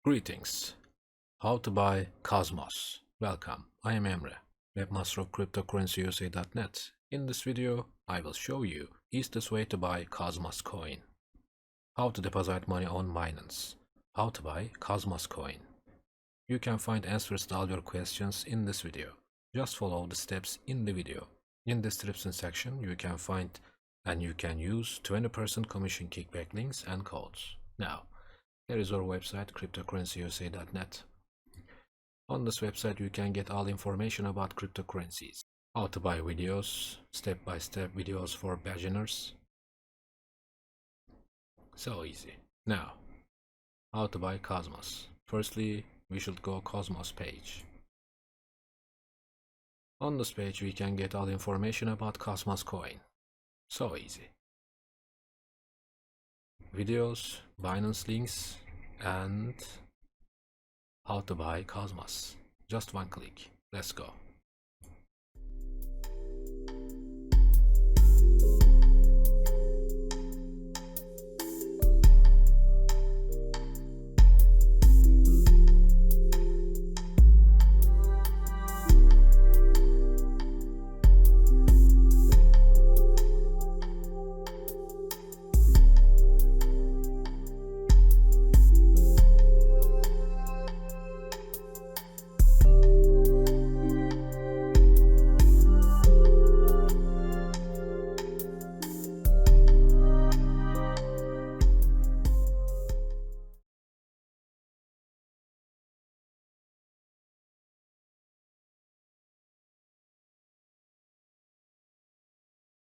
Greetings. How to buy Cosmos. Welcome. I am Emre, webmaster of cryptocurrencies.net. In this video, I will show you easiest way to buy Cosmos coin. How to deposit money on Binance. How to buy Cosmos coin. You can find answers to all your questions in this video. Just follow the steps in the video. In the description section, you can find and you can use 20% commission kickback links and codes. Now, here is our website, cryptocurrencies.net. On this website, you can get all information about cryptocurrencies, how to buy videos, step-by-step videos for beginners. So easy. Now, how to buy Cosmos. Firstly, we should go Cosmos page. On this page, we can get all information about Cosmos coin. So easy. Videos, Binance links, and how to buy Cosmos. Just one click. Let's go.